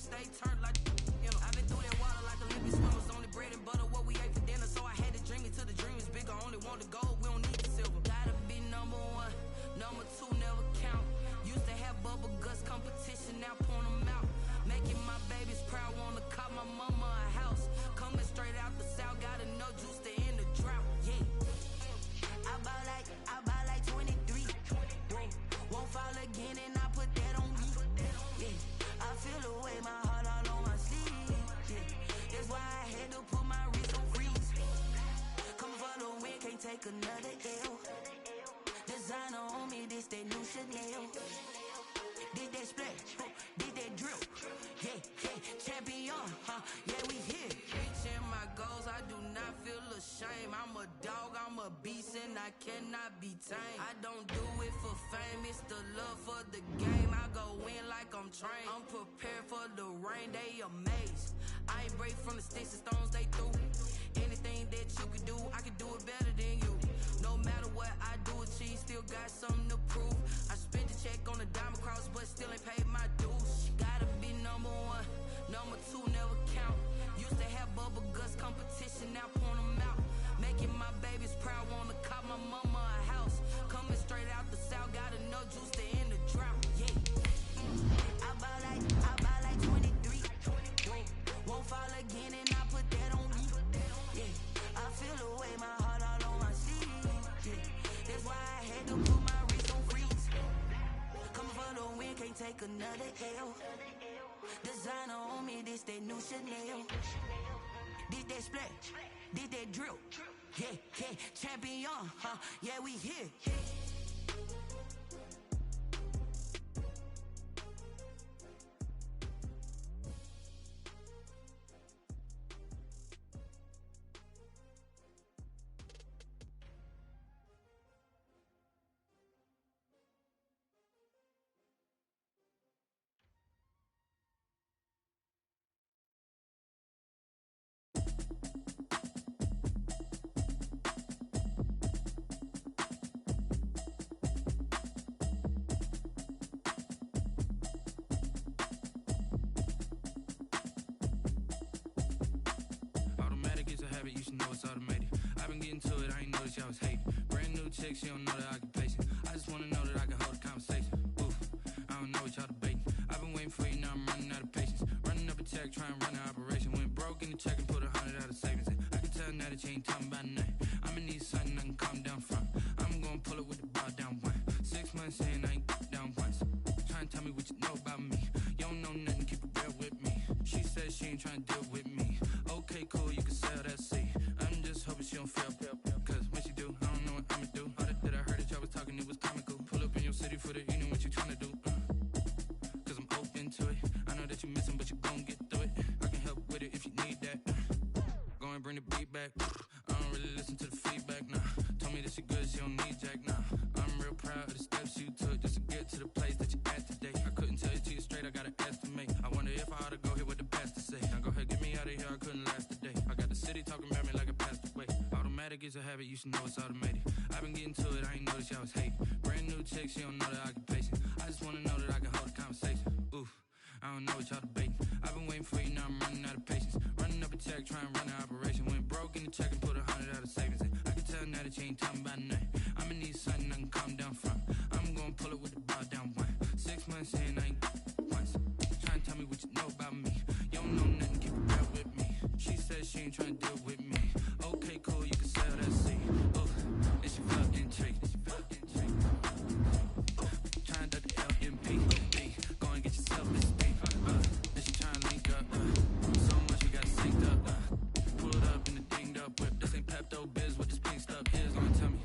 stay turned like, you know. I've been through that water like Olympic swimmers, only bread and butter, what we ate for dinner. So I had to dream it till the dream is bigger. Only want the gold, we don't need the silver. Gotta be number one, number two never count. Used to have bubble guts competition, now point them out. Making my babies proud, wanna call my mama a house. Coming straight out the south, got enough juice to end the drought. Yeah. I buy like 23. Won't fall again and I put that on me. Yeah. I feel the way, my heart all on my sleeve. Yeah. That's why I had to put my wrist on freeze. Coming for the win, can't take another L. Designer on me, this that new Chanel. Did that splash, did that drill. Yeah, champion, yeah, we here. Reaching my goals, I do not feel ashamed. I'm a dog, I'm a beast, and I cannot be tamed. I don't do it for fame, it's the love for the game. I go in like I'm trained. I'm prepared for the rain, they amazed. I ain't break from the sticks and stones they threw. Anything that you could do, I could do it better than you. No matter what I do, achieve, still got something to prove. I spent the check on the diamond cross, but still ain't paid my dues. Gotta be number one, number two never count. Used to have bubble guts competition, now point them out. Making my babies proud, wanna call my mama a house. Coming straight out the south, got enough juice to end the drought. Yeah. I buy like 23. Won't fall again and I put that on me. Yeah. I feel the way, my heart all on my sleeve. Yeah. That's why I had to put my wrist on freeze. Coming for the win, can't take another L. Designer on me, this that new Chanel. Did that splash, did that drill. Yeah, champion, yeah, we here. You should know it's automated. I've been getting to it, I ain't noticed y'all was hating. Brand new chick, she don't know the occupation. I just wanna know that I can hold a conversation. Oof, I don't know what y'all debating. I've been waiting for you, now I'm running out of patience. Running up a check, trying to run an operation. Went broke in the check and put 100 out of savings in. I can tell now that you ain't talking about nothing. I'ma need something I can calm down from. I'm gonna pull it with the bar down one. 6 months in, I ain't down once. Trying to tell me what you know about me. You don't know nothing, keep it real with me. She said she ain't trying to deal with me. Okay, cool, you can sell that seat. I'm just hoping she don't fail, cause when she do, I don't know what I'ma do. All that I heard that y'all was talking, it was comical. Pull up in your city for the evening, what you tryna do? Cause I'm open to it. I know that you missing, but you gon' get through it. I can help with it if you need that. Go and bring the beat back. I don't really listen to the feedback, nah. Told me that she good, she don't need jack, nah. I'm real proud of the steps you took just to get to the place that you at today. I couldn't tell you to you straight, I gotta estimate. I wonder if I ought to go here with the pastor say. Now go ahead, get me out of here, I couldn't last a day. I got the city talking about me like a passed away. Automatic is a habit, you should know it's automated. I've been getting to it, I ain't noticed y'all was hating. Brand new chick, she don't know the occupation. I just wanna know that I can hold a conversation. Oof, I don't know what y'all debating. I've been waiting for you, now I'm running out of patience. Running up a check, trying to run an operation. Went broke in the check and put 100 out of savings in. I can tell now that you ain't talking about nothing. I'ma need something I can calm down from. I'm gonna pull it with the bar down one. 6 months in, I ain't once. Trying to tell me what you know about me. You don't know nothing, keep it real with me. She said she ain't trying to deal with me. Okay, cool, you can sell that seat. Oof, and she felt intrigued. Trying to duck the LMP. Go and get yourself a speed. And she trying to link up. So much you got synced up. Pulled up in the dinged up whip. This ain't Pepto-Biz, what this pink stuff is. Gonna tell me.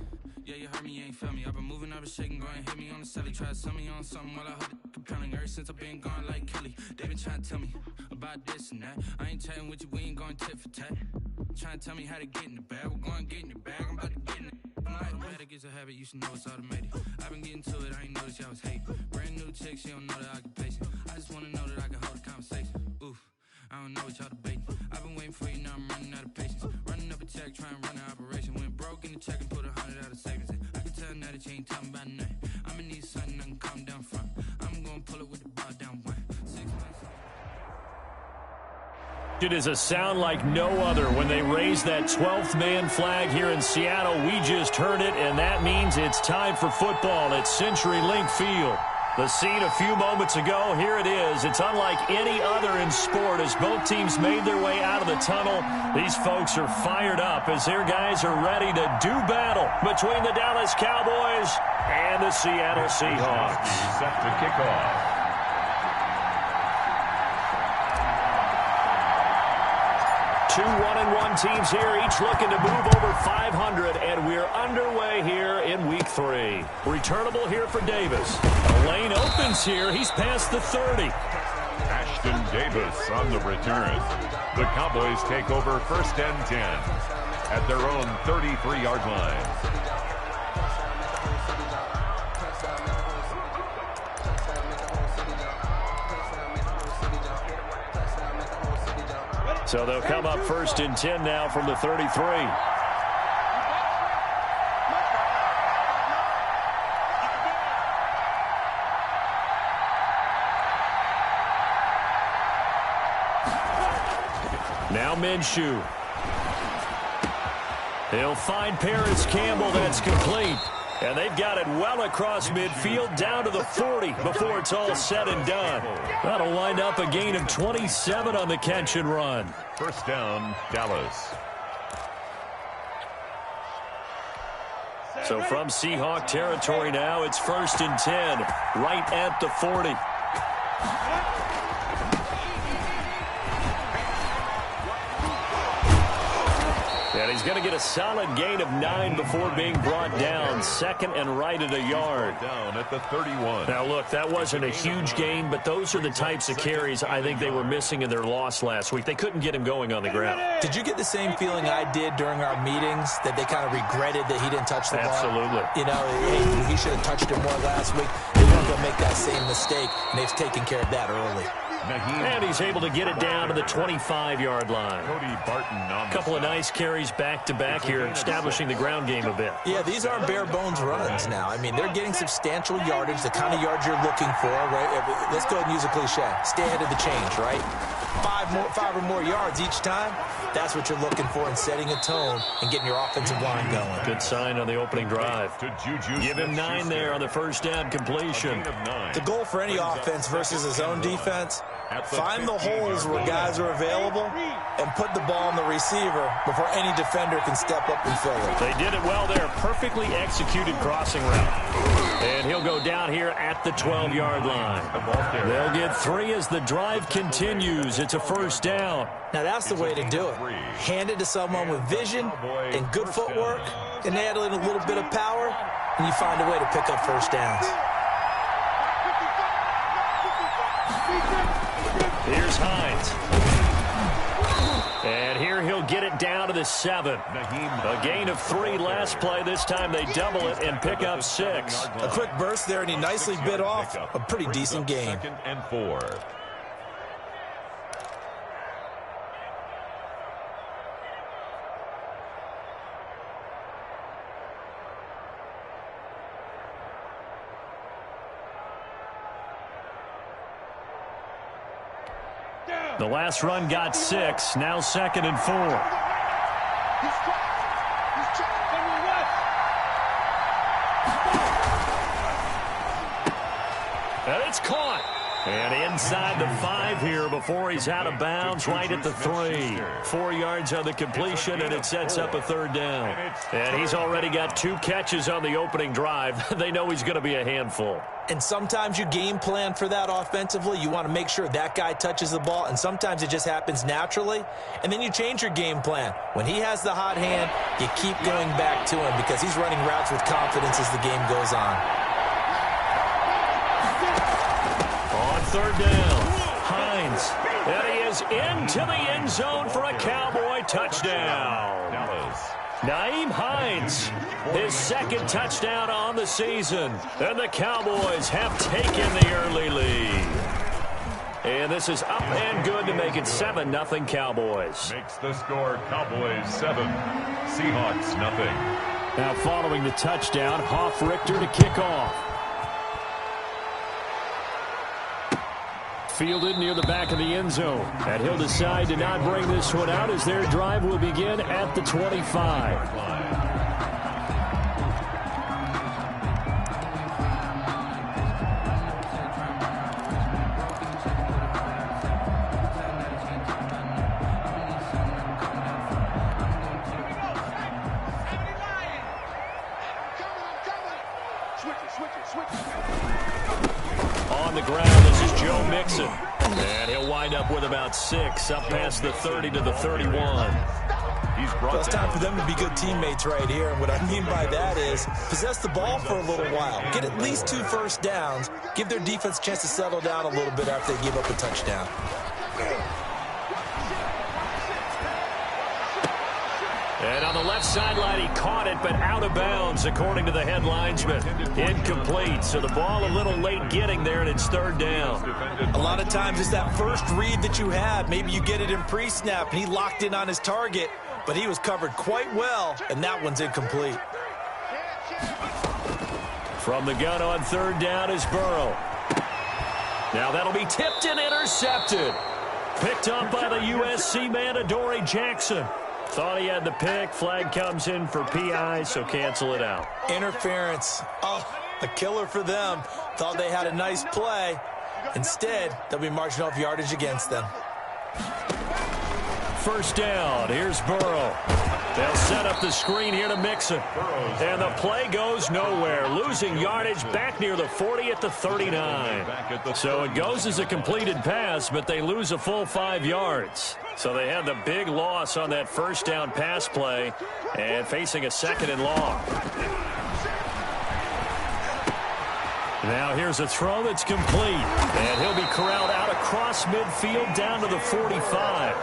Yeah, you heard me, you ain't felt me. I've been moving, I've been shaking, go and hit me on the celly. Try to sell me on something while I hold it compelling. Ever since I've been gone like Kelly, they been trying to tell me about this and that. I ain't chatting with you, we ain't going tit for tat. Trying to tell me how to get in the bag, we're going to get in the bag, I'm about to get in it. Automatic is a habit, you should know it's automated. I've been getting to it, I ain't noticed y'all was hating. Brand new chick, she don't know the occupation. I just wanna know that I can hold a conversation. Oof, I don't know what y'all debating. I've been waiting for you, now I'm running out of patience. Running up a check, trying to run an operation. Went broke in the check and put 100 out of savings in. I can tell now that you ain't talking about nothing. I'ma need something I can calm down from. I'm gonna pull it with the bar down one. 6 months. It is a sound like no other when they raise that 12th man flag here in Seattle. We just heard it, and that means it's time for football at CenturyLink Field. The scene a few moments ago, here it is. It's unlike any other in sport as both teams made their way out of the tunnel. These folks are fired up as their guys are ready to do battle between the Dallas Cowboys and the Seattle Seahawks. Set to kick off. Two 1-1 teams here, each looking to move over 500, and we're underway here in Week 3. Returnable here for Davis. The lane opens here. He's past the 30. Ashton Davis on the return. The Cowboys take over 1st and 10 at their own 33-yard line. So they'll come up 1st and 10 now from the 33. Now Minshew. He'll find Paris Campbell. That's complete. And they've got it well across midfield down to the 40 before it's all said and done. That'll wind up a gain of 27 on the catch and run. 1st down, Dallas. So from Seahawk territory now, it's 1st and 10, right at the 40. And he's going to get a solid gain of 9 before being brought down. 2nd and right at a yard. Down at the 31. Now, look, that wasn't a huge gain, but those are the types of carries I think they were missing in their loss last week. They couldn't get him going on the ground. Did you get the same feeling I did during our meetings, that they kind of regretted that he didn't touch the ball? Absolutely. You know, hey, he should have touched it more last week. They weren't going to make that same mistake, and they've taken care of that early. And he's able to get it down to the 25-yard line. Cody Barton on A couple of nice carries back-to-back here, establishing the ground game a bit. Yeah, these aren't bare-bones runs now. I mean, they're getting substantial yardage, the kind of yards you're looking for, right? Let's go ahead and use a cliche. Stay ahead of the change, right? 5 or more yards each time. That's what you're looking for in setting a tone and getting your offensive line going. Good sign on the opening drive. Give him 9 there on the 1st down completion. The goal for any offense versus his own defense, find the holes where guys are available and put the ball on the receiver before any defender can step up and fill it. They did it well there. Perfectly executed crossing route. And he'll go down here at the 12-yard line. They'll get 3 as the drive continues. It's a 1st down. Now that's the way to do it. Hand it to someone with vision and good footwork, and add in a little bit of power, and you find a way to pick up 1st downs. Here's Hines. And here he'll get it down to the 7. A gain of 3 last play. This time they double it and pick up 6. A quick burst there, and he nicely bit off a pretty decent gain. 2nd and 4. The last run got 6. Now 2nd and 4. And it's caught. And inside the 5 here before he's out of bounds, right at the 3. 4 yards on the completion, and it sets up a 3rd down. And he's already got 2 catches on the opening drive. They know he's going to be a handful. And sometimes you game plan for that offensively. You want to make sure that guy touches the ball, and sometimes it just happens naturally. And then you change your game plan. When he has the hot hand, you keep going back to him because he's running routes with confidence as the game goes on. On 3rd down, Hines. And he is into the end zone for a Cowboy touchdown. Nyheim Hines, his 2nd touchdown on the season. And the Cowboys have taken the early lead. And this is up and good to make it 7-0 Cowboys. Makes the score Cowboys 7, Seahawks 0. Now following the touchdown, Hoff-Richter to kick off. fielded near the back of the end zone. And he'll decide to not bring this one out as their drive will begin at the 25. On the ground, this is Joe Mixon. And he'll wind up with about 6, up past the 30 to the 31. Well, it's time for them to be good teammates right here. And what I mean by that is possess the ball for a little while. Get at least 2 first downs. Give their defense a chance to settle down a little bit after they give up a touchdown. And on the left sideline, he caught it, but out of bounds, according to the head linesman. Incomplete, so the ball a little late getting there, and it's 3rd down. A lot of times it's that first read that you have. Maybe you get it in pre-snap, and he locked in on his target, but he was covered quite well, and that one's incomplete. From the gun on 3rd down is Burrow. Now that'll be tipped and intercepted. Picked up by the USC man, Adoree Jackson. Thought he had the pick. Flag comes in for PI, so cancel it out. Interference. Oh, a killer for them. Thought they had a nice play. Instead, they'll be marching off yardage against them. 1st down. Here's Burrow. They'll set up the screen here to Mixon. And the play goes nowhere. Losing yardage back near the 40 at the 39. So it goes as a completed pass, but they lose a full 5 yards. So they had the big loss on that 1st down pass play and facing a 2nd and long. Now here's a throw that's complete. And he'll be corralled out across midfield down to the 45.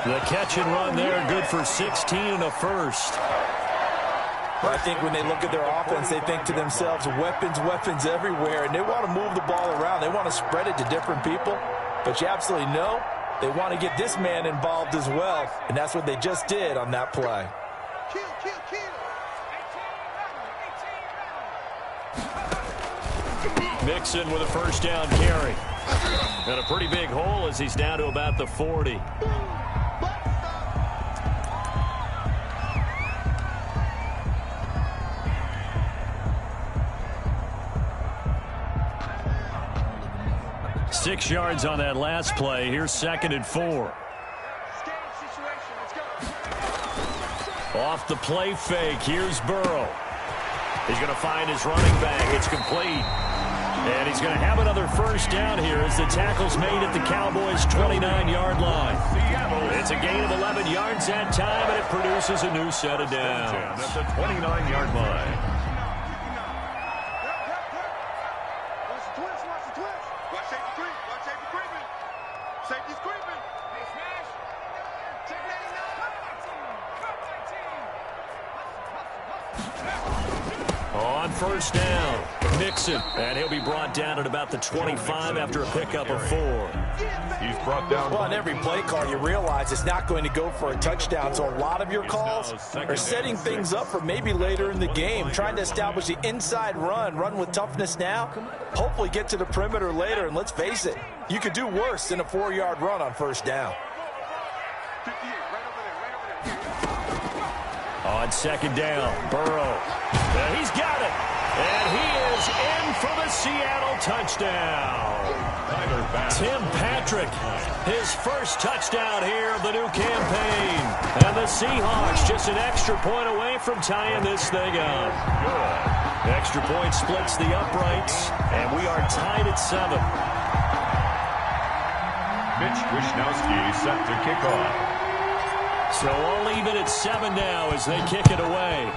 The catch and run there, good for 16 and a first. I think when they look at their offense, they think to themselves, weapons, weapons everywhere, and they want to move the ball around. They want to spread it to different people, but you absolutely know they want to get this man involved as well, and that's what they just did on that play. Mixon with a 1st down carry. And a pretty big hole as he's down to about the 40. Six yards on that last play. Here's 2nd and 4. Off the play fake. Here's Burrow. He's going to find his running back. It's complete. And he's going to have another 1st down here as the tackle's made at the Cowboys' 29-yard line. It's a gain of 11 yards that time, and it produces a new set of downs. At the 29-yard line. On 1st down, Mixon, and he'll be brought down at about the 25 after a pickup of 4. He's brought down. Well, on every play call, you realize it's not going to go for a touchdown, so a lot of your calls are setting things up for maybe later in the game, trying to establish the inside run with toughness now, hopefully get to the perimeter later, and let's face it, you could do worse than a 4-yard run on 1st down. On 2nd down, Burrow. He's got it. And he is in for the Seattle touchdown. Tim Patrick, his 1st touchdown here of the new campaign. And the Seahawks just an extra point away from tying this thing up. The extra point splits the uprights, and we are tied at 7. Mitch Wishnowsky set to kick off. So all even at 7 now as they kick it away.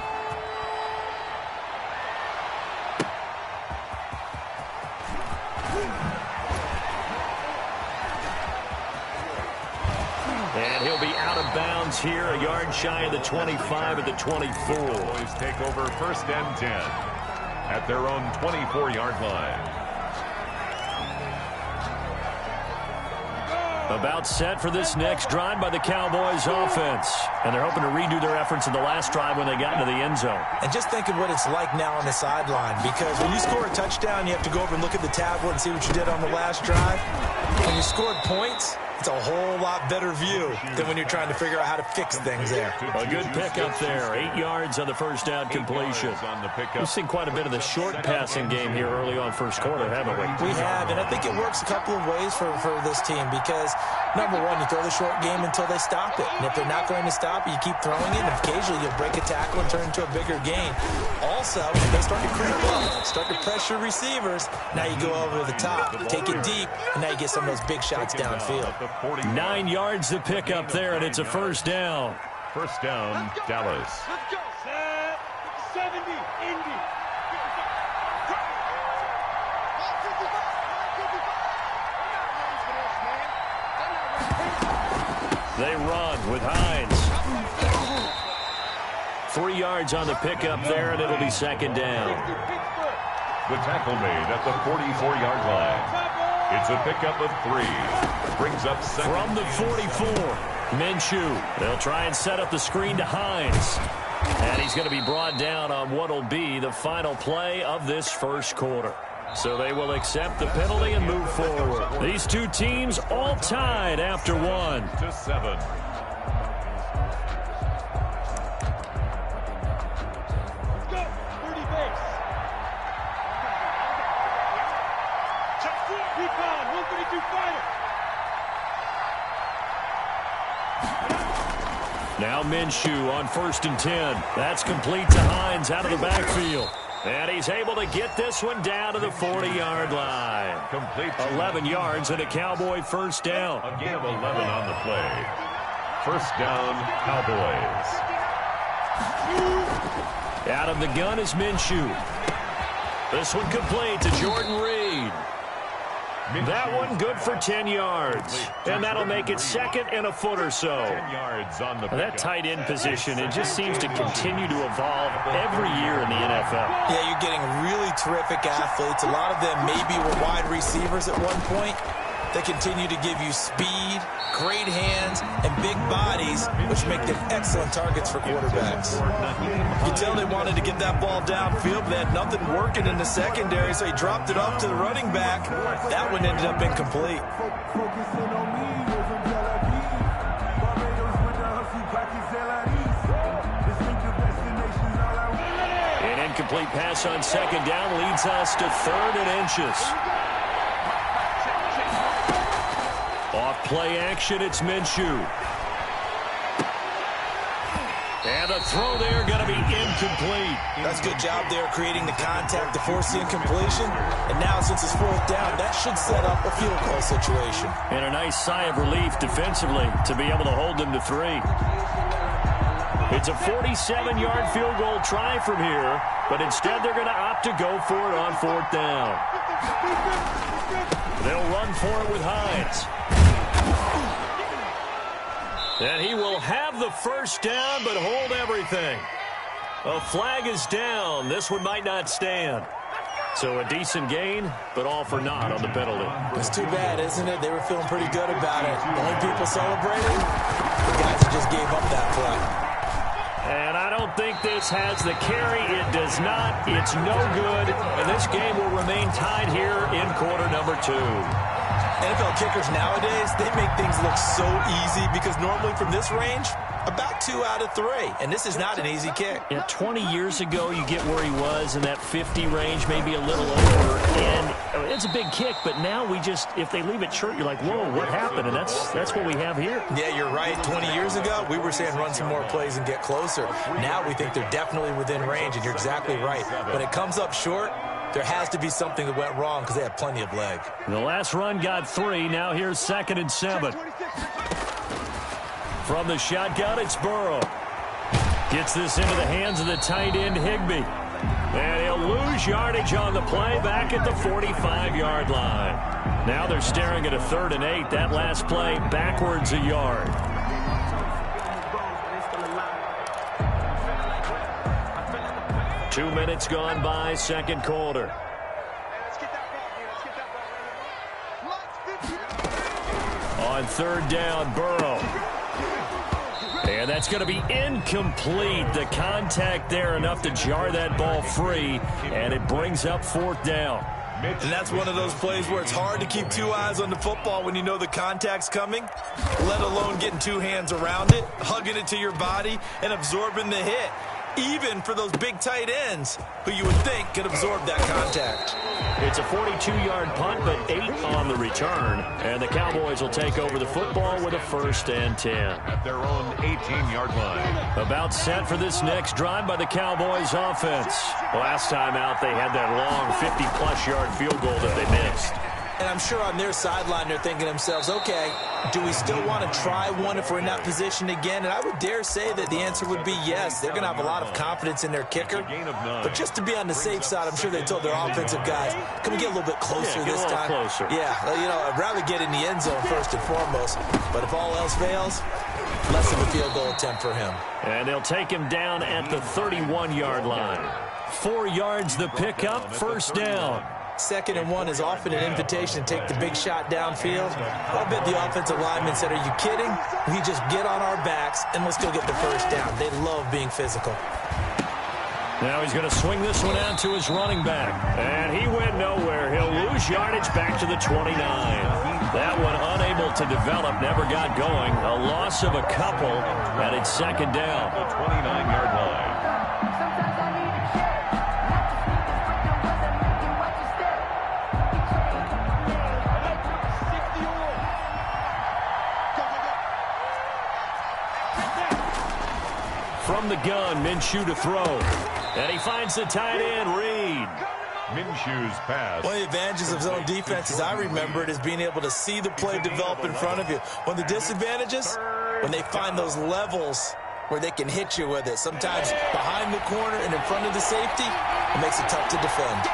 And he'll be out of bounds here, a yard shy of the 25 at the 24. Boys take over 1st and 10 at their own 24-yard line. About set for this next drive by the Cowboys offense. And they're hoping to redo their efforts in the last drive when they got into the end zone. And just think of what it's like now on the sideline, because when you score a touchdown, you have to go over and look at the tablet and see what you did on the last drive. When you scored points, it's a whole lot better view than when you're trying to figure out how to fix things there. A good pickup there. 8 yards on the first down completion. We've seen quite a bit of the short passing game here early on first quarter, haven't we? We have, and I think it works a couple of ways for this team because, number one, you throw the short game until they stop it. And if they're not going to stop it, you keep throwing it, and occasionally you'll break a tackle and turn into a bigger gain. Also, if they start to creep up, start to pressure receivers, now you go over the top, take it deep, and now you get some of those big shots downfield. 9 yards to pick up there, and it's a first down. First down, Dallas. Let's go. 70, Indy. They run with Hines. 3 yards on the pickup there, and it'll be second down. The tackle made at the 44-yard line. It's a pickup of 3. Brings up second. From the 44, Minshew. They'll try and set up the screen to Hines. And he's going to be brought down on what will be the final play of this first quarter. So they will accept the penalty and move forward. These two teams all tied after 1. 7. Now Minshew on 1st and 10. That's complete to Hines out of the backfield. And he's able to get this one down to the 40-yard line. Complete. 11 yards and a Cowboy first down. A gain of 11 on the play. First down, Cowboys. Out of the gun is Minshew. This one complete to Jordan Reed. That one good for 10 yards. And that'll make it second and a foot or so. 10 yards on the that tight end position, it just seems to continue to evolve every year in the NFL. Yeah, you're getting really terrific athletes. A lot of them maybe were wide receivers at one point. They continue to give you speed, great hands, and big bodies, which make them excellent targets for quarterbacks. You can tell they wanted to get that ball downfield, but they had nothing working in the secondary, so he dropped it off to the running back. That one ended up incomplete. An incomplete pass on second down leads us to 3rd and inches. Off play action, it's Minshew. And the throw there going to be incomplete. That's a good job there creating the contact to force the incompletion. And now since it's 4th down, that should set up a field goal situation. And a nice sigh of relief defensively to be able to hold them to 3. It's a 47-yard field goal try from here, but instead they're going to opt to go for it on 4th down. They'll run for it with Hines. And he will have the first down, but hold everything. A flag is down. This one might not stand. So a decent gain, but all for naught on the penalty. It's too bad, isn't it? They were feeling pretty good about it. The only people celebrating, the guys who just gave up that play. And I don't think this has the carry. It does not. It's no good. And this game will remain tied here in quarter number 2. NFL kickers nowadays, they make things look so easy because normally from this range, about 2 out of 3. And this is not an easy kick. Yeah, 20 years ago, you get where he was in that 50 range, maybe a little over. And it's a big kick, but now we just, if they leave it short, you're like, whoa, what happened? And that's what we have here. Yeah, you're right. 20 years ago, we were saying run some more plays and get closer. Now we think they're definitely within range, and you're exactly right. When it comes up short, there has to be something that went wrong because they have plenty of leg. The last run got 3. Now here's 2nd and 7. From the shotgun, it's Burrow. Gets this into the hands of the tight end, Higbee. And he'll lose yardage on the play back at the 45-yard line. Now they're staring at a 3rd and 8. That last play backwards a yard. Two minutes gone by, second quarter. On third down, Burrow. And that's going to be incomplete. The contact there enough to jar that ball free, and it brings up fourth down. And that's one of those plays where it's hard to keep two eyes on the football when you know the contact's coming, let alone getting two hands around it, hugging it to your body, and absorbing the hit. Even for those big tight ends who you would think could absorb that contact. It's a 42-yard punt, but 8 on the return. And the Cowboys will take over the football with a 1st and 10. At their own 18-yard line. About set for this next drive by the Cowboys offense. Last time out, they had that long 50-plus yard field goal that they missed. And I'm sure on their sideline they're thinking to themselves, okay, do we still want to try one if we're in that position again? And I would dare say that the answer would be yes. They're going to have a lot of confidence in their kicker. But just to be on the safe side, I'm sure they told their offensive guys, can we get a little bit closer this time? Closer. Yeah, you know, I'd rather get in the end zone first and foremost. But if all else fails, less of a field goal attempt for him. And they'll take him down at the 31-yard line. 4 yards the pickup, 1st down. 2nd and 1 is often an invitation to take the big shot downfield. I bet the offensive lineman said, are you kidding? We just get on our backs and let's go get the 1st down. They love being physical. Now he's going to swing this one out to his running back. And he went nowhere. He'll lose yardage back to the 29. That one unable to develop, never got going. A loss of a couple, and it's 2nd down. The 29-yard line. From the gun, Minshew to throw. And he finds the tight end, Reed. Minshew's pass. One of the advantages of zone defense, as I remember it, is being able to see the play develop in front of you. One of the disadvantages, when they find those levels where they can hit you with it. Sometimes behind the corner and in front of the safety, it makes it tough to defend.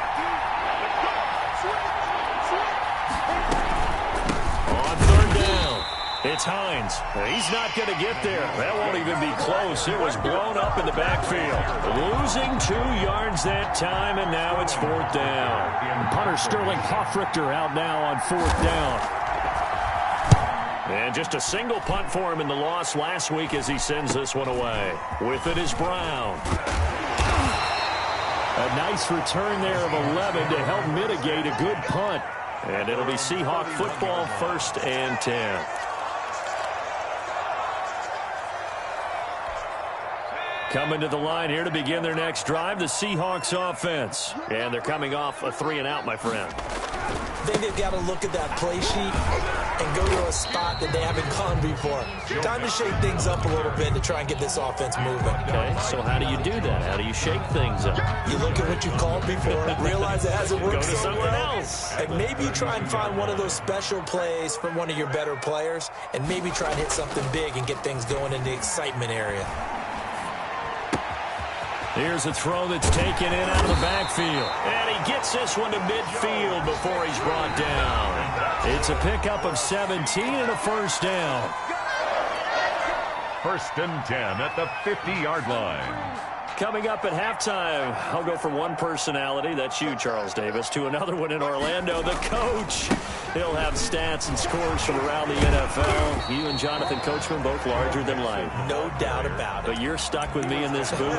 On 3rd down, it's Hines. He's not going to get there. That won't even be close. It was blown up in the backfield. Losing 2 yards that time, and now it's 4th down. Punter Sterling Hoffrichter out now on 4th down. And just a single punt for him in the loss last week as he sends this one away. With it is Brown. A nice return there of 11 to help mitigate a good punt. And it'll be Seahawk football, 1st and 10. Coming to the line here to begin their next drive, the Seahawks offense. And thee coming off a 3-and-out, my friend. I think they've got to look at that play sheet and go to a spot that they haven't gone before. Time to shake things up a little bit to try and get this offense moving. Okay, so how do you do that? How do you shake things up? You look at what you called before, realize it hasn't worked Go to so something well, else. and maybe you try and find one of those special plays from one of your better players, and maybe try and hit something big and get things going in the excitement area. Here's a throw that's taken in out of the backfield. And he gets this one to midfield before he's brought down. It's a pickup of 17 and a 1st down. 1st and 10 at the 50-yard line. Coming up at halftime, I'll go from one personality, that's you, Charles Davis, to another one in Orlando, the coach. He'll have stats and scores from around the NFL. You and Jonathan Coachman, both larger than life. No doubt about it. But you're stuck with me in this booth,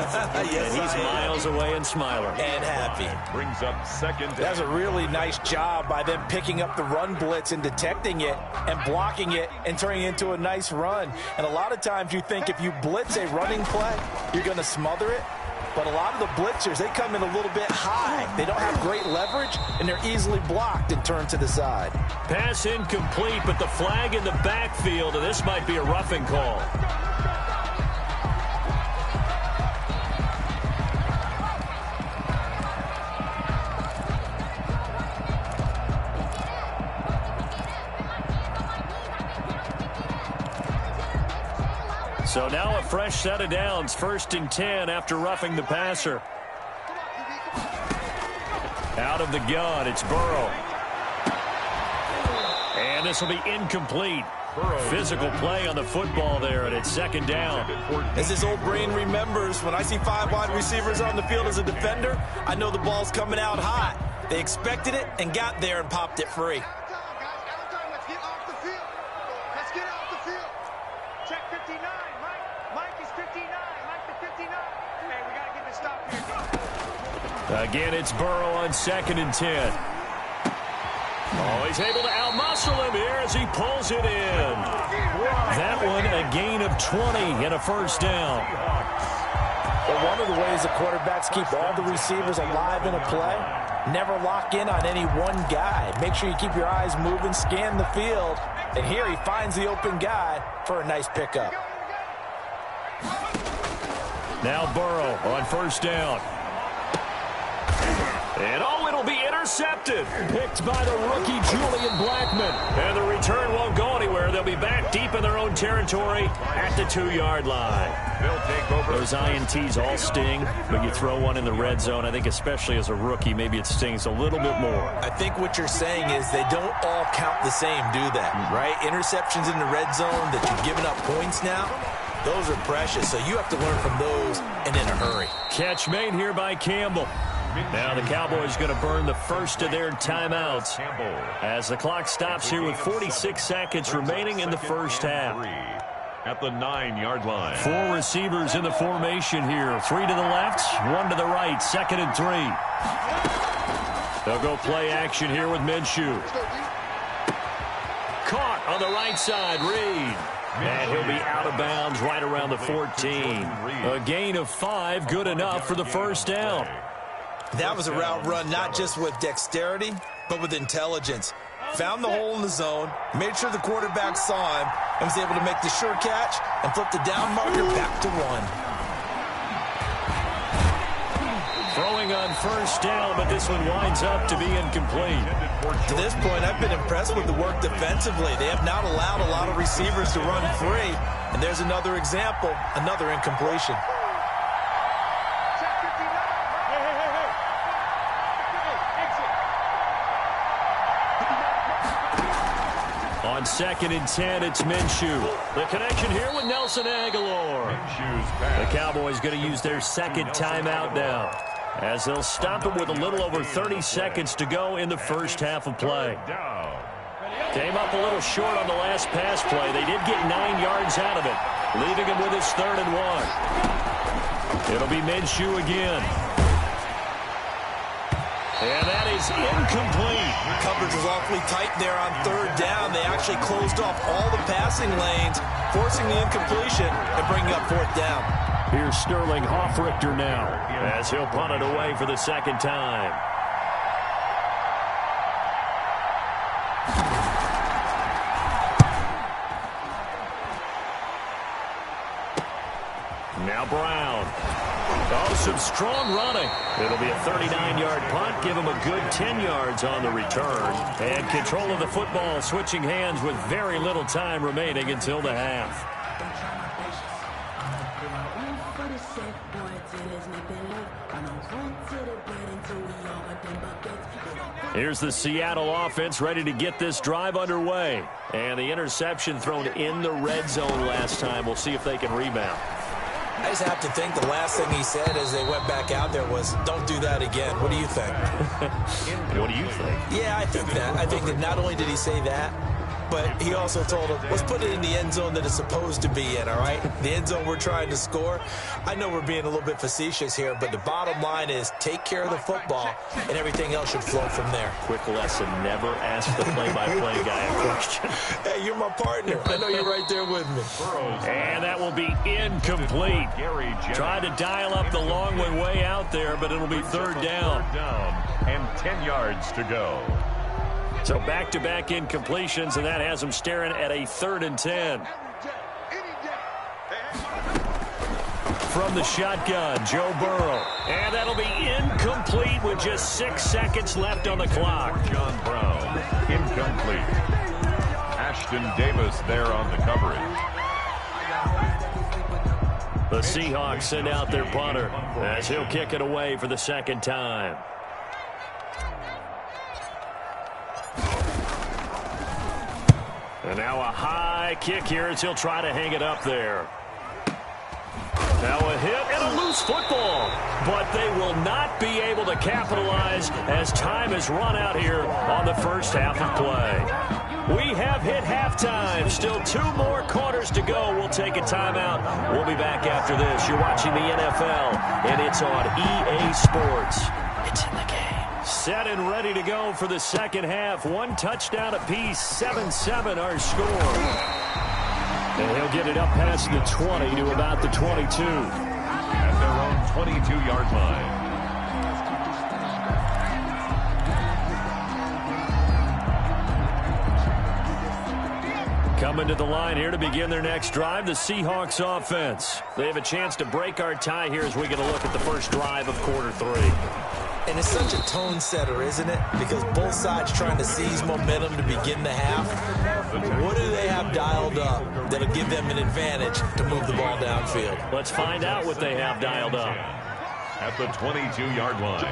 Yes, and he's miles away and smiling. And happy. Brings up 2nd. That's a really nice job by them picking up the run blitz and detecting it and blocking it and turning it into a nice run. And a lot of times you think if you blitz a running play, you're going to smother it. But a lot of the blitzers, they come in a little bit high. They don't have great leverage, and they're easily blocked and turned to the side. Pass incomplete, but the flag in the backfield, and this might be a roughing call. So now a fresh set of downs, 1st and 10 after roughing the passer. Out of the gun, it's Burrow. And this will be incomplete. Physical play on the football there, and it's 2nd down. As his old brain remembers, when I see 5 wide receivers on the field as a defender, I know the ball's coming out hot. They expected it and got there and popped it free. 59. Mike is 59. Mike the 59. Hey, we got to get this stop here. Again, it's Burrow on 2nd and 10. Oh, he's able to outmuscle him here as he pulls it in. That one, a gain of 20 and a first down. Well, one of the ways the quarterbacks keep all the receivers alive in a play, never lock in on any one guy. Make sure you keep your eyes moving, scan the field, and here he finds the open guy for a nice pickup. Now Burrow on first down. And oh, it'll be intercepted. Picked by the rookie Julian Blackmon. And the return won't go anywhere. They'll be back deep in their own territory at the 2-yard line. They'll take over. Those INTs all sting, but you throw one in the red zone, I think especially as a rookie, maybe it stings a little bit more. I think what you're saying is they don't all count the same, do they? Right? Interceptions in the red zone that you've given up points now, those are precious. So you have to learn from those and in a hurry. Catch made here by Campbell. Now the Cowboys going to burn the first of their timeouts as the clock stops here with 46 seconds remaining in the first half. At the 9-yard line. 4 receivers in the formation here. 3 to the left, 1 to the right. 2nd and 3. They'll go play action here with Minshew. Caught on the right side, Reed. And he'll be out of bounds right around the 14. A gain of 5, good enough for the first down. That was a route run not just with dexterity, but with intelligence. Found the hole in the zone, made sure the quarterback saw him, and was able to make the sure catch and flip the down marker back to 1. Throwing on first down, but this one winds up to be incomplete. To this point, I've been impressed with the work defensively. They have not allowed a lot of receivers to run free. And there's another example, another incompletion. On 2nd and 10, it's Minshew. The connection here with Nelson Aguilar. The Cowboys going to use their second timeout now, as they'll stop it with a little over 30 seconds to go in the first half of play. Came up a little short on the last pass play. They did get 9 yards out of it, leaving him with his 3rd and 1. It'll be Minshew again. And that is incomplete. Coverage was awfully tight there on 3rd down. They actually closed off all the passing lanes, forcing the incompletion and bringing up 4th down. Here's Sterling Hoffrichter now, as he'll punt it away for the 2nd time. Now Brown. Oh, some strong running. It'll be a 39-yard punt. Give him a good 10 yards on the return. And control of the football switching hands with very little time remaining until the half. Here's the Seattle offense ready to get this drive underway. And the interception thrown in the red zone last time. We'll see if they can rebound. I just have to think the last thing he said as they went back out there was, don't do that again. What do you think? What do you think? Yeah, I think that. I think that not only did he say that, but he also told him, let's put it in the end zone that it's supposed to be in, all right? The end zone we're trying to score. I know we're being a little bit facetious here, but the bottom line is take care of the football, and everything else should flow from there. Quick lesson, never ask the play-by-play guy a question. Hey, you're my partner. I know you're right there with me. And that will be incomplete. Tried to dial up the long way out there, but it'll be 3rd down. And 10 yards to go. So back-to-back incompletions, and that has them staring at a 3rd and 10. From the shotgun, Joe Burrow. And that'll be incomplete with just 6 seconds left on the clock. John Brown, incomplete. Ashton Davis there on the coverage. The Seahawks send out their punter as he'll kick it away for the 2nd time. And now a high kick here as he'll try to hang it up there. Now a hit and a loose football. But they will not be able to capitalize as time has run out here on the first half of play. We have hit half. halftime. Still 2 more quarters to go. We'll take a timeout. We'll be back after this. You're watching the NFL, and it's on EA Sports. It's in the game. Set and ready to go for the second half. 1 touchdown apiece, 7-7 our score. And he'll get it up past the 20 to about the 22. At their own 22-yard line. Coming to the line here to begin their next drive, the Seahawks offense. They have a chance to break our tie here as we get a look at the first drive of quarter 3. And it's such a tone setter, isn't it? Because both sides trying to seize momentum to begin the half. What do they have dialed up that'll give them an advantage to move the ball downfield? Let's find out what they have dialed up. At the 22-yard line.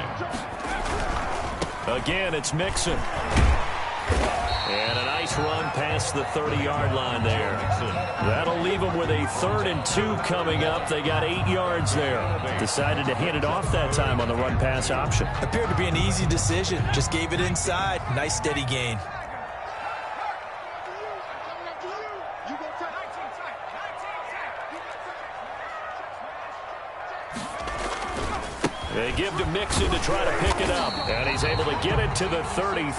Again, it's Mixon. And a nice run past the 30-yard line there. That'll leave them with a 3rd and 2 coming up. They got 8 yards there. Decided to hand it off that time on the run-pass option. Appeared to be an easy decision. Just gave it inside. Nice steady gain. They give to Mixon to try to pick it up. And he's able to get it to the 33.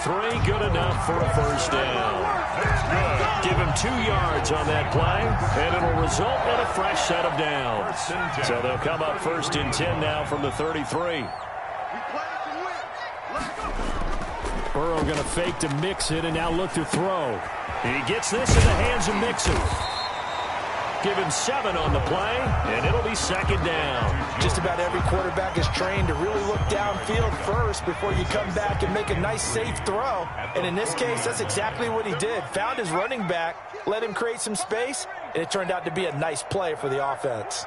Good enough for a first down. Give him 2 yards on that play, and it'll result in a fresh set of downs. So they'll come up 1st and 10 now from the 33. Burrow going to fake to Mixon and now look to throw. And he gets this in the hands of Mixon. Give him 7 on the play, and it'll be 2nd down. Just about every quarterback is trained to really look downfield first before you come back and make a nice, safe throw. And in this case, that's exactly what he did. Found his running back, let him create some space, and it turned out to be a nice play for the offense.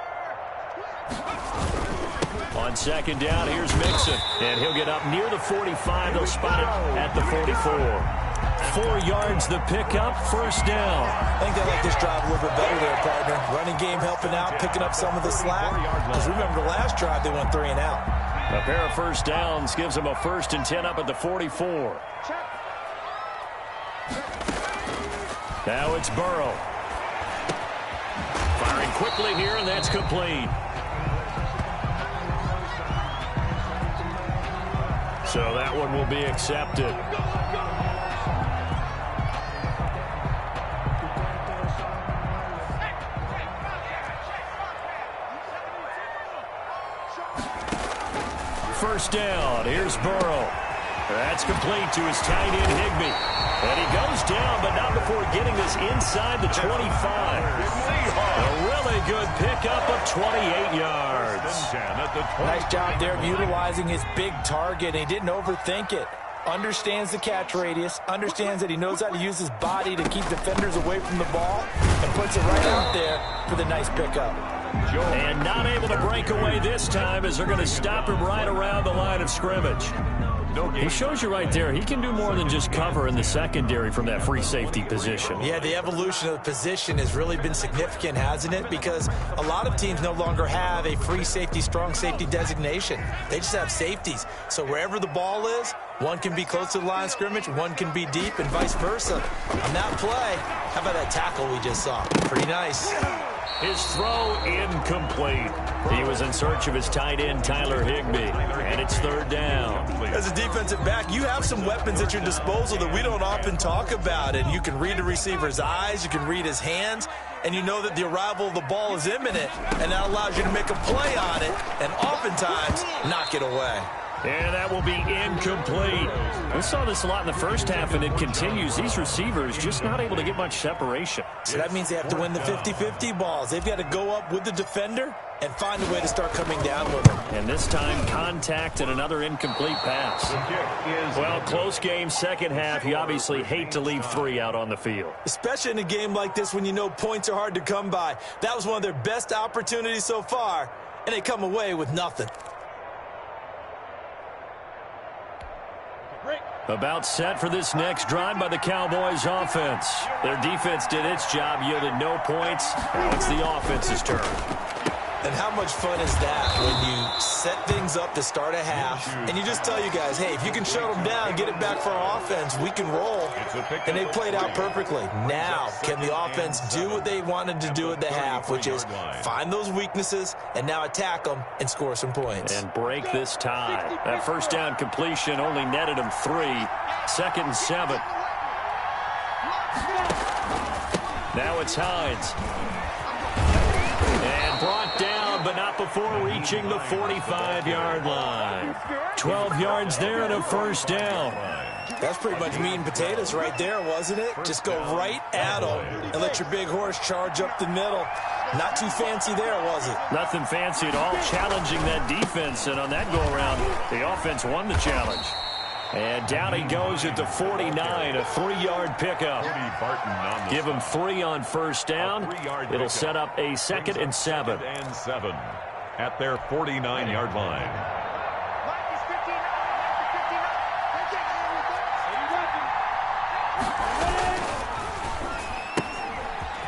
On 2nd down, here's Mixon, and he'll get up near the 45. They'll spot it at the 44. 4 yards the pickup, first down. I think they like this drive a little bit better there, partner. Running game helping out, picking up some of the slack. Because remember, the last drive they went 3 and out. A pair of first downs gives them a 1st and 10 up at the 44. Now it's Burrow. Firing quickly here, and that's complete. So that one will be accepted. First down. Here's Burrow. That's complete to his tight end, Higbee. And he goes down, but not before getting this inside the 25. A really good pickup of 28 yards. Nice job there of utilizing his big target. He didn't overthink it. Understands the catch radius, understands that he knows how to use his body to keep defenders away from the ball, and puts it right out there for the nice pickup. And not able to break away this time as they're going to stop him right around the line of scrimmage. He shows you right there, he can do more than just cover in the secondary from that free safety position. Yeah, the evolution of the position has really been significant, hasn't it? Because a lot of teams no longer have a free safety, strong safety designation. They just have safeties. So wherever the ball is, one can be close to the line of scrimmage, one can be deep, and vice versa. On that play, how about that tackle we just saw? Pretty nice. His throw incomplete. He was in search of his tight end, Tyler Higbee, and it's 3rd down. As a defensive back, you have some weapons at your disposal that we don't often talk about, and you can read the receiver's eyes, you can read his hands, and you know that the arrival of the ball is imminent, and that allows you to make a play on it, and oftentimes knock it away. And that will be incomplete. We saw this a lot in the first half, and it continues. These receivers just not able to get much separation. So that means they have to win the 50-50 balls. They've got to go up with the defender and find a way to start coming down with him. And this time, contact and another incomplete pass. Well, close game, second half. You obviously hate to leave 3 out on the field. Especially in a game like this when you know points are hard to come by. That was one of their best opportunities so far, and they come away with nothing. About set for this next drive by the Cowboys offense. Their defense did its job, yielded no points. Now it's the offense's turn. And how much fun is that when you set things up to start a half, and you just tell you guys, hey, if you can shut them down, get it back for our offense, we can roll. And they played out perfectly. Now, can the offense do what they wanted to do at the half, which is find those weaknesses and now attack them and score some points. And break this tie. That first down completion only netted them 3. 2nd and 7. Now it's Hines. And brought down, but not before reaching the 45-yard line. 12 yards there and a first down. That's pretty much meat and potatoes right there, wasn't it? Just go right at them and let your big horse charge up the middle. Not too fancy there, was it? Nothing fancy at all, challenging that defense. And on that go-around, the offense won the challenge. And down he goes at the 49, a 3-yard pickup. Give him 3 on first down. It'll set up a 2nd and 7. 2nd and 7 at their 49-yard line.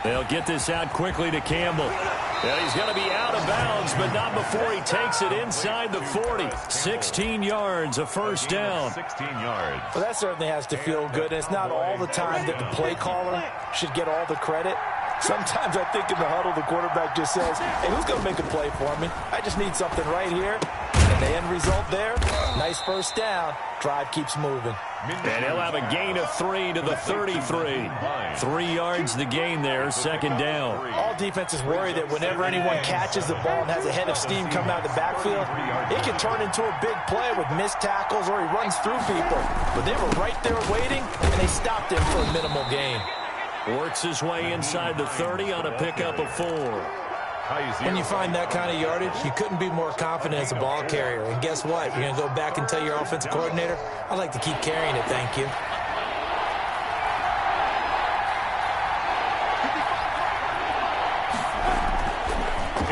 They'll get this out quickly to Campbell. And he's going to be out of bounds, but not before he takes it inside the 40. 16 yards, a first down. 16 yards. Well, that certainly has to feel good. It's not all the time that the play caller should get all the credit. Sometimes I think in the huddle, the quarterback just says, hey, who's going to make a play for me? I just need something right here. And the end result there, nice first down. Drive keeps moving. And he'll have a gain of 3 to the 33. 3 yards the gain there, 2nd down. All defenses worry that whenever anyone catches the ball and has a head of steam coming out of the backfield, it can turn into a big play with missed tackles or he runs through people. But they were right there waiting, and they stopped him for a minimal gain. Works his way inside the 30 on a pickup of 4. When you find that kind of yardage, you couldn't be more confident as a ball carrier. And guess what? You're going to go back and tell your offensive coordinator, I'd like to keep carrying it, thank you.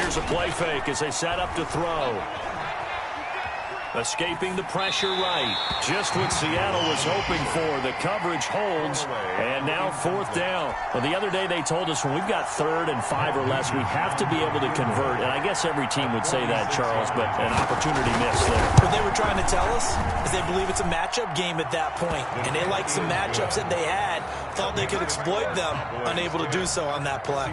Here's a play fake as they set up to throw. Escaping the pressure right. Just what Seattle was hoping for. The coverage holds. And now 4th down. Well, the other day they told us when we've got 3rd and 5 or less, we have to be able to convert. And I guess every team would say that, Charles, but an opportunity missed there. What they were trying to tell us is they believe it's a matchup game at that point. And they liked some matchups that they had. Thought they could exploit them. Unable to do so on that play.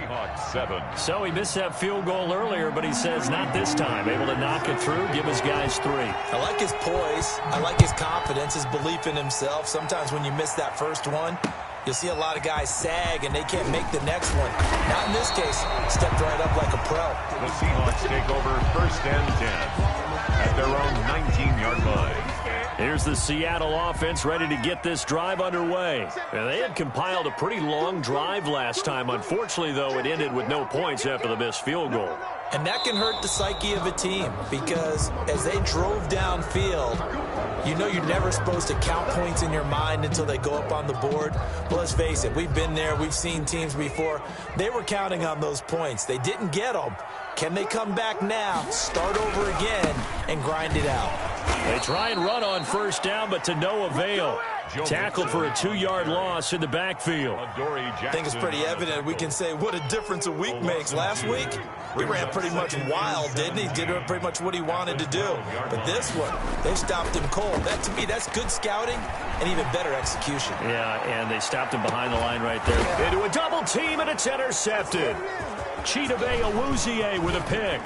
So he missed that field goal earlier, but he says not this time. Able to knock it through, give his guys 3. I like his poise. I like his confidence, his belief in himself. Sometimes when you miss that first one, you'll see a lot of guys sag and they can't make the next one. Not in this case. Stepped right up like a pro. The Seahawks take over 1st and 10 at their own 19-yard line. Here's the Seattle offense ready to get this drive underway. And they had compiled a pretty long drive last time. Unfortunately, though, it ended with no points after the missed field goal. And that can hurt the psyche of a team because as they drove downfield, you know you're never supposed to count points in your mind until they go up on the board. But let's face it, we've been there. We've seen teams before. They were counting on those points. They didn't get them. Can they come back now, start over again, and grind it out? They try and run on first down, but to no avail. Tackled for a 2-yard loss in the backfield. I think it's pretty evident. We can say what a difference a week makes. Last week, he ran pretty much wild, didn't he? Did pretty much what he wanted to do. But this one, they stopped him cold. That, to me, that's good scouting and even better execution. Yeah, and they stopped him behind the line right there. Into a double team, and it's intercepted. Chidobe Awuzie with a pick.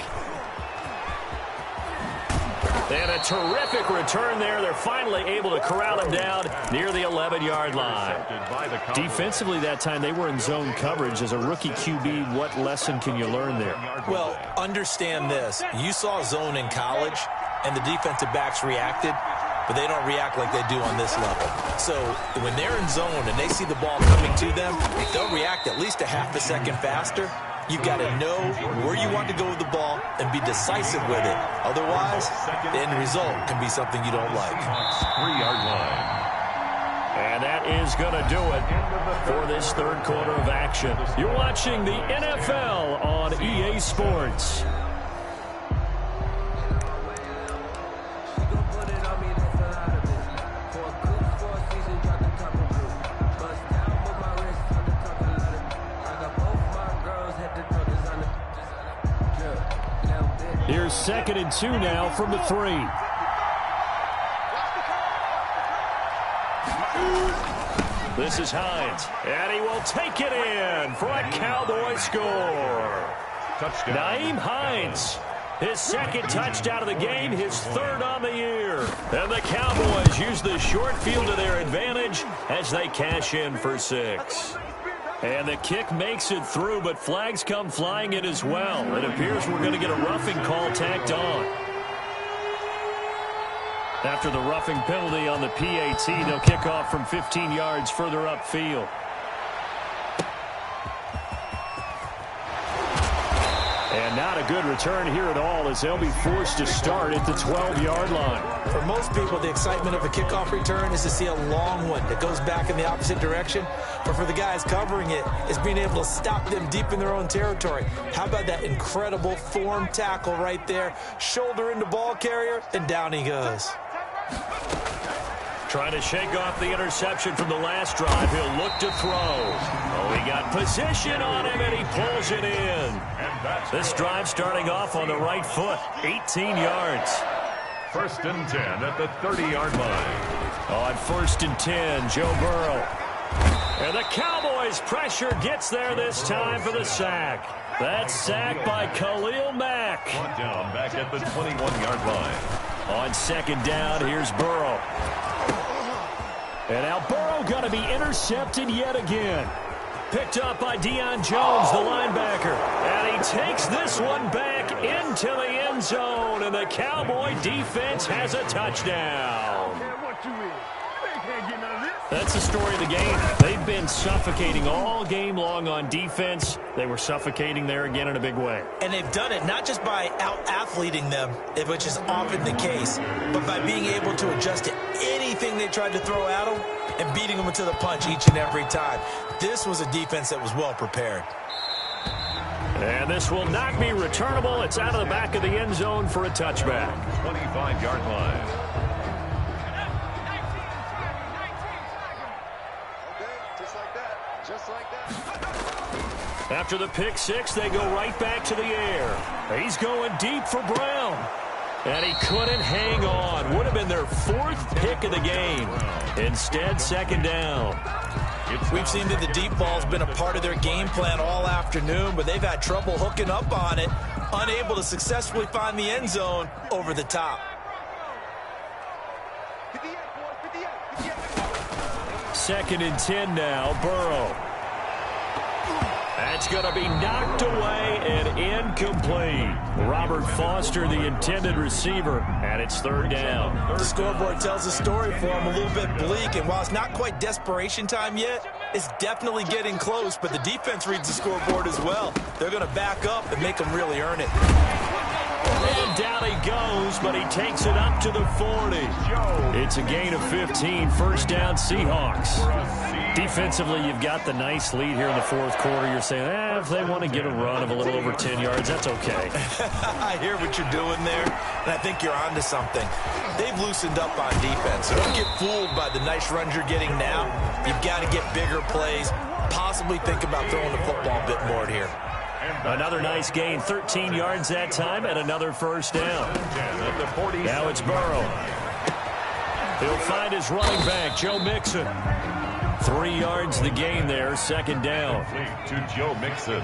And a terrific return there. They're finally able to corral him down near the 11-yard line. Defensively that time, they were in zone coverage. As a rookie QB, what lesson can you learn there? Well, understand this. You saw zone in college, and the defensive backs reacted, but they don't react like they do on this level. So when they're in zone and they see the ball coming to them, they'll react at least a half a second faster. You've got to know where you want to go with the ball and be decisive with it. Otherwise, the end result can be something you don't like. 3-yard line. And that is going to do it for this 3rd quarter of action. You're watching the NFL on EA Sports. Now Here's 2nd and 2 now from the 3. This is Hines, and he will take it in for a Cowboy score. Touchdown. Nyheim Hines, his 2nd touchdown of the game, his 3rd on the year. And the Cowboys use the short field to their advantage as they cash in for 6. And the kick makes it through, but flags come flying in as well. It appears we're going to get a roughing call tacked on. After the roughing penalty on the PAT, they'll kick off from 15 yards further upfield. And not a good return here at all as they'll be forced to start at the 12-yard line. For most people, the excitement of a kickoff return is to see a long one that goes back in the opposite direction. But for the guys covering it, it's being able to stop them deep in their own territory. How about that incredible form tackle right there? Shoulder into ball carrier, and down he goes. Trying to shake off the interception from the last drive. He'll look to throw. Oh, he got position on him, and he pulls it in. This drive starting off on the right foot. 18 yards. 1st and 10 at the 30-yard line. On 1st and 10, Joe Burrow. And the Cowboys' pressure gets there this time for the sack. That's sacked by Khalil Mack. Brought down back at the 21-yard line. On 2nd down, here's Burrow. And now Burrow going to be intercepted yet again. Picked up by Deion Jones, the linebacker. And he takes this one back into the end zone. And the Cowboy defense has a touchdown. That's the story of the game. They've been suffocating all game long on defense. They were suffocating there again in a big way. And they've done it not just by out-athleting them, which is often the case, but by being able to adjust to anything they tried to throw at them and beating them to the punch each and every time. This was a defense that was well prepared. And this will not be returnable. It's out of the back of the end zone for a touchback. 25-yard line. After the pick six, they go right back to the air. He's going deep for Brown. And he couldn't hang on. Would have been their 4th pick of the game. Instead, 2nd down. We've seen that the deep ball's been a part of their game plan all afternoon, but they've had trouble hooking up on it, unable to successfully find the end zone over the top. 2nd and 10 now, Burrow. That's going to be knocked away and incomplete. Robert Foster, the intended receiver, and it's 3rd down. The scoreboard tells a story for him, a little bit bleak, and while it's not quite desperation time yet, it's definitely getting close, but the defense reads the scoreboard as well. They're going to back up and make them really earn it. And down he goes, but he takes it up to the 40. It's a gain of 15, 1st down Seahawks. Defensively, you've got the nice lead here in the 4th quarter. You're saying, if they want to get a run of a little over 10 yards, that's okay. I hear what you're doing there, and I think you're onto something. They've loosened up on defense, so don't get fooled by the nice runs you're getting now. You've got to get bigger plays, possibly think about throwing the football a bit more here. Another nice gain, 13 yards that time, and another 1st down. Now it's Burrow. He'll find his running back, Joe Mixon. 3 yards the gain there, 2nd down. To Joe Mixon.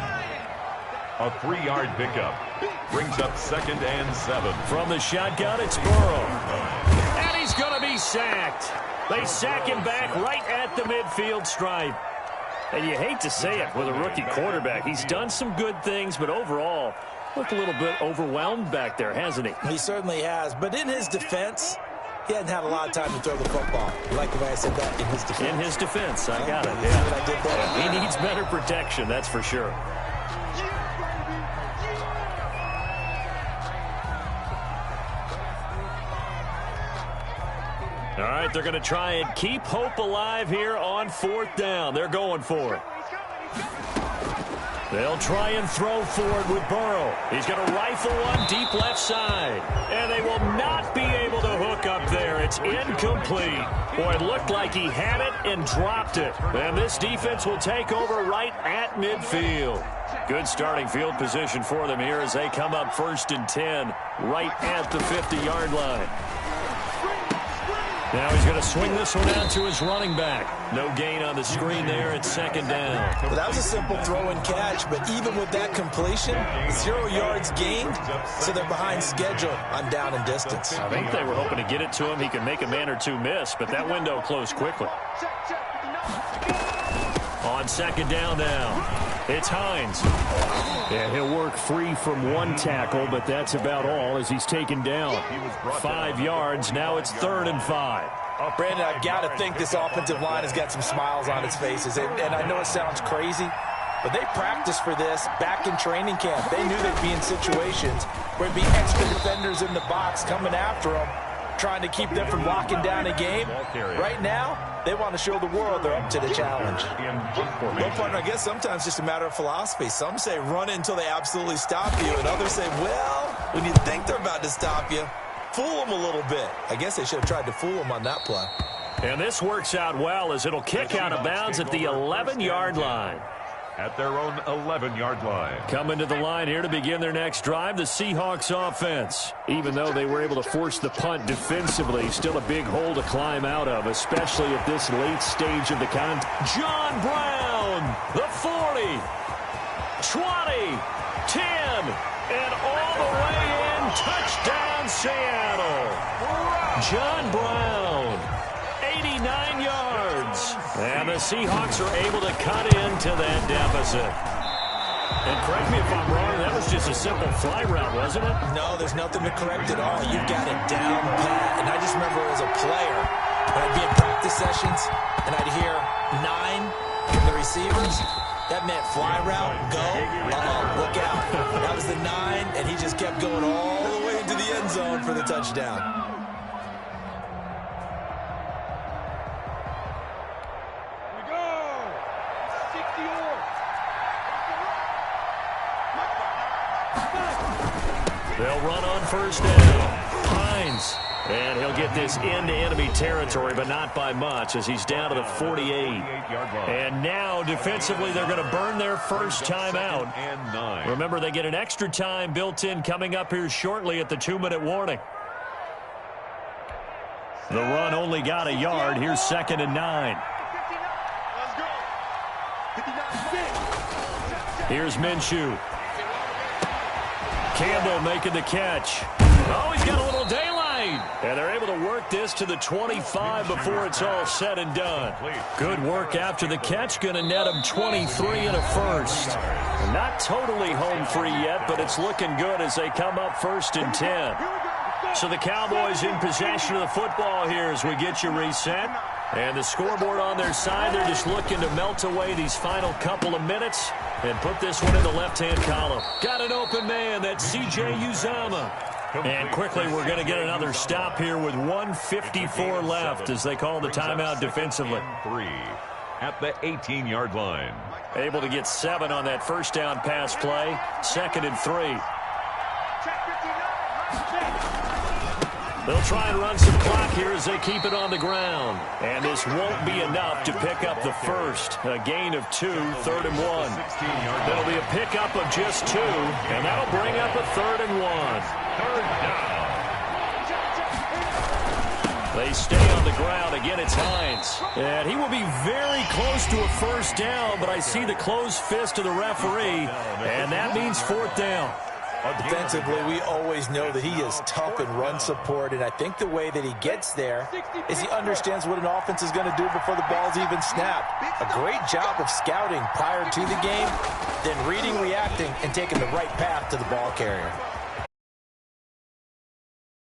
A 3-yard pickup. Brings up 2nd and 7. From the shotgun, it's Burrow. And he's going to be sacked. They sack him back right at the midfield stripe. And you hate to say it with a rookie quarterback. He's done some good things, but overall, looked a little bit overwhelmed back there, hasn't he? He certainly has. But in his defense, he hadn't had a lot of time to throw the football. You like the way I said that? In his defense. In his defense, I got it. Yeah. See what I did there? He needs better protection, that's for sure. All right, they're going to try and keep hope alive here on 4th down. They're going for it. They'll try and throw for it with Burrow. He's going to rifle one deep left side. And they will not be able to hook up there. It's incomplete. Boy, it looked like he had it and dropped it. And this defense will take over right at midfield. Good starting field position for them here as they come up 1st and 10 right at the 50-yard line. Now he's going to swing this one out to his running back. No gain on the screen there. It's 2nd down. Well, that was a simple throw and catch, but even with that completion, 0 yards gained, so they're behind schedule on down and distance. I think they were hoping to get it to him. He could make a man or two miss, but that window closed quickly. On 2nd down now. It's Hines. Yeah, he'll work free from one tackle, but that's about all as he's taken down. 5 yards. Now it's 3rd and 5. Brandon, I've got to think this offensive line has got some smiles on its faces. And I know it sounds crazy, but they practiced for this back in training camp. They knew they'd be in situations where there'd be extra defenders in the box coming after them, trying to keep them from locking down a game. Right now, they want to show the world they're up to the challenge. Well, partner, I guess sometimes just a matter of philosophy. Some say run until they absolutely stop you, and others say, well, when you think they're about to stop you, fool them a little bit. I guess they should have tried to fool them on that play. And this works out well as it'll kick out of bounds at the 11-yard line. At their own 11-yard line. Coming to the line here to begin their next drive, the Seahawks offense. Even though they were able to force the punt defensively, still a big hole to climb out of, especially at this late stage of the contest. John Brown, the 40, 20, 10, and all the way in. Touchdown, Seattle. John Brown, 89 yards. And the Seahawks are able to cut into that deficit. And correct me if I'm wrong, that was just a simple fly route, wasn't it? No, there's nothing to correct at all. You've got it down pat. And I just remember as a player, when I'd be in practice sessions, and I'd hear 9 from the receivers, that meant fly route, go, look out. That was the 9, and he just kept going all the way into the end zone for the touchdown. They'll run on 1st down. Hines. And he'll get this into enemy territory, but not by much as he's down to the 48. And now, defensively, they're going to burn their first time out. Remember, they get an extra time built in coming up here shortly at the 2-minute warning. The run only got a yard. Here's 2nd and 9. Here's Minshew. Campbell making the catch. Oh, he's got a little daylight. And they're able to work this to the 25 before it's all said and done. Good work after the catch. Going to net him 23 and a first. Not totally home free yet, but it's looking good as they come up 1st and 10. So the Cowboys in possession of the football here as we get you reset. And the scoreboard on their side, they're just looking to melt away these final couple of minutes and put this one in the left-hand column. Got an open man, that's C.J. Uzomah. And quickly, we're going to get another stop here with 1:54 left as they call the timeout defensively. 3 at the 18-yard line. Able to get 7 on that first down pass play. 2nd and 3. They'll try and run some clock here as they keep it on the ground. And this won't be enough to pick up the first. A gain of 2, 3rd and 1. That'll be a pickup of just 2, and that'll bring up a 3rd and 1. 3rd down. They stay on the ground. Again, it's Hines. And he will be very close to a first down, but I see the closed fist of the referee, and that means 4th down. Defensively, we always know that he is tough in run support, and I think the way that he gets there is he understands what an offense is going to do before the ball's even snapped. A great job of scouting prior to the game, then reading, reacting, and taking the right path to the ball carrier.